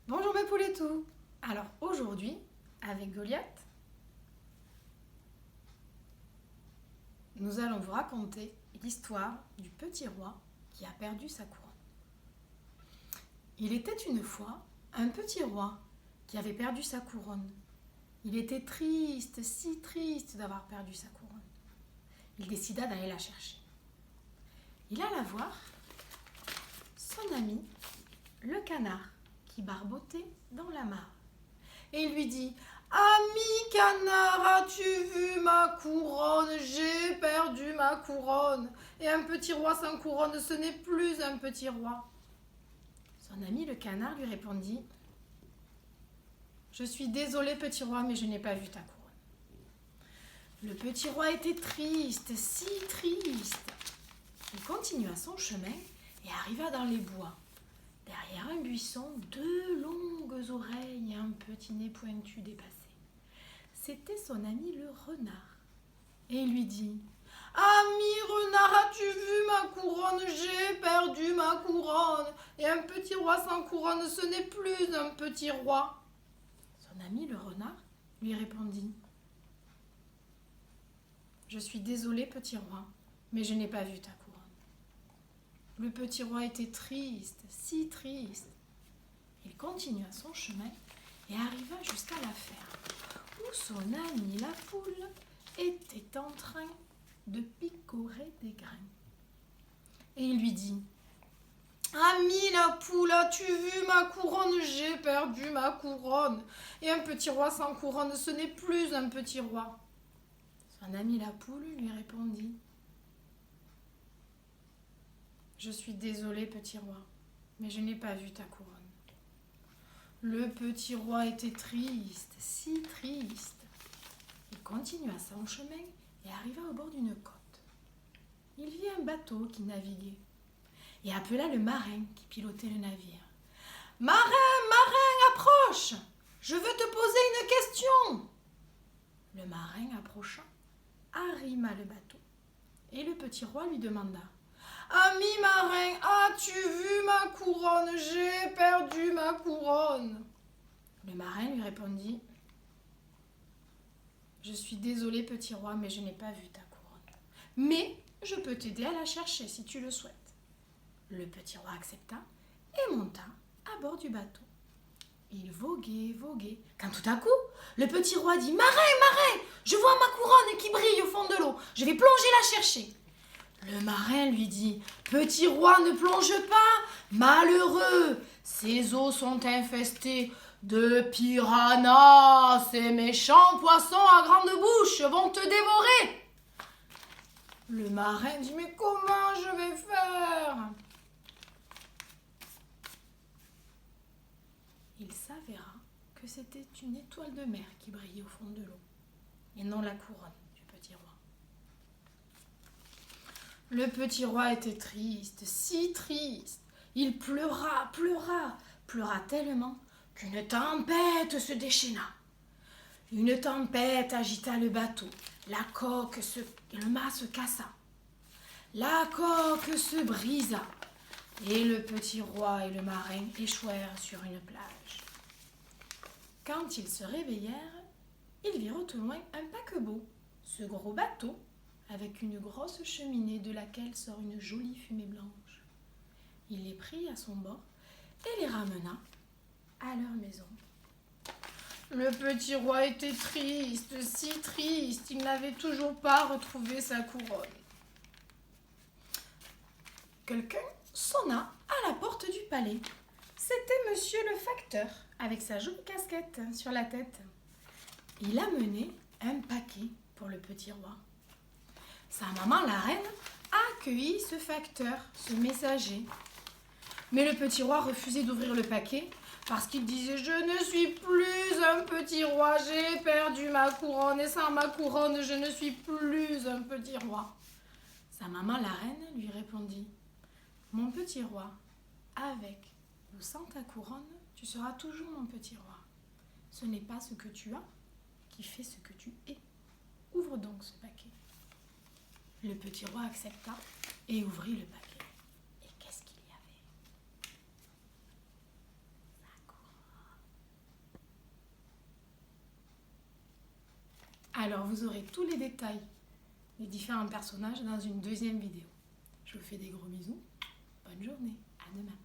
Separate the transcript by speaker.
Speaker 1: Bonjour mes pouletous. Alors aujourd'hui, avec Goliath, nous allons vous raconter l'histoire du petit roi qui a perdu sa couronne. Il était une fois un petit roi qui avait perdu sa couronne. Il était triste, si triste d'avoir perdu sa couronne. Il décida d'aller la chercher. Il alla voir son ami, le canard, qui barbotait dans la mare. Et il lui dit: Ami canard, as-tu vu ma couronne? J'ai perdu ma couronne. Et un petit roi sans couronne, ce n'est plus un petit roi. Son ami le canard lui répondit: Je suis désolé petit roi, mais je n'ai pas vu ta couronne. Le petit roi était triste, si triste. Il continua son chemin et arriva dans les bois. Derrière un buisson, deux longues oreilles et un petit nez pointu dépassaient. C'était son ami le renard. Et il lui dit: Ami renard, as-tu vu ma couronne? J'ai perdu ma couronne. Et un petit roi sans couronne, ce n'est plus un petit roi. Son ami le renard lui répondit: Je suis désolé petit roi, mais je n'ai pas vu ta couronne. Le petit roi était triste, si triste. Il continua son chemin et arriva jusqu'à la ferme, où son ami la poule était en train de picorer des grains. Et il lui dit: Ami la poule, as-tu vu ma couronne? J'ai perdu ma couronne. Et un petit roi sans couronne, ce n'est plus un petit roi. Son ami la poule lui répondit: Je suis désolé petit roi, mais je n'ai pas vu ta couronne. Le petit roi était triste, si triste. Il continua son chemin et arriva au bord d'une côte. Il vit un bateau qui naviguait et appela le marin qui pilotait le navire. Marin, marin, approche! Je veux te poser une question. Le marin approcha, arrima le bateau et le petit roi lui demanda: Ami marin, as-tu vu ma couronne? J'ai perdu ma couronne. Le marin lui répondit: Je suis désolé petit roi, mais je n'ai pas vu ta couronne. Mais je peux t'aider à la chercher si tu le souhaites. Le petit roi accepta et monta à bord du bateau. Il voguait, voguait, quand tout à coup, le petit roi dit: Marin, marin, je vois ma couronne qui brille au fond de l'eau. Je vais plonger la chercher. Le marin lui dit: Petit roi, ne plonge pas, malheureux, ces eaux sont infestées de piranhas. Ces méchants poissons à grande bouche vont te dévorer. Le marin dit: Mais comment je vais faire? Il s'avéra que c'était une étoile de mer qui brillait au fond de l'eau, et non la couronne du petit roi. Le petit roi était triste, si triste. Il pleura, pleura, pleura tellement qu'une tempête se déchaîna. Une tempête agita le bateau. Le mât se cassa. La coque se brisa. Et le petit roi et le marin échouèrent sur une plage. Quand ils se réveillèrent, ils virent au loin un paquebot, ce gros bateau, avec une grosse cheminée de laquelle sort une jolie fumée blanche. Il les prit à son bord et les ramena à leur maison. Le petit roi était triste, si triste, il n'avait toujours pas retrouvé sa couronne. Quelqu'un sonna à la porte du palais. C'était monsieur le facteur, avec sa jolie casquette sur la tête. Il amenait un paquet pour le petit roi. Sa maman, la reine, accueillit ce facteur, ce messager. Mais le petit roi refusait d'ouvrir le paquet parce qu'il disait: Je ne suis plus un petit roi, j'ai perdu ma couronne et sans ma couronne, je ne suis plus un petit roi. Sa maman, la reine, lui répondit: Mon petit roi, avec ou sans ta couronne, tu seras toujours mon petit roi. Ce n'est pas ce que tu as qui fait ce que tu es. Ouvre donc ce paquet. Le petit roi accepta et ouvrit le paquet. Et qu'est-ce qu'il y avait? Sa couronne. Alors vous aurez tous les détails des différents personnages dans une deuxième vidéo. Je vous fais des gros bisous. Bonne journée. À demain.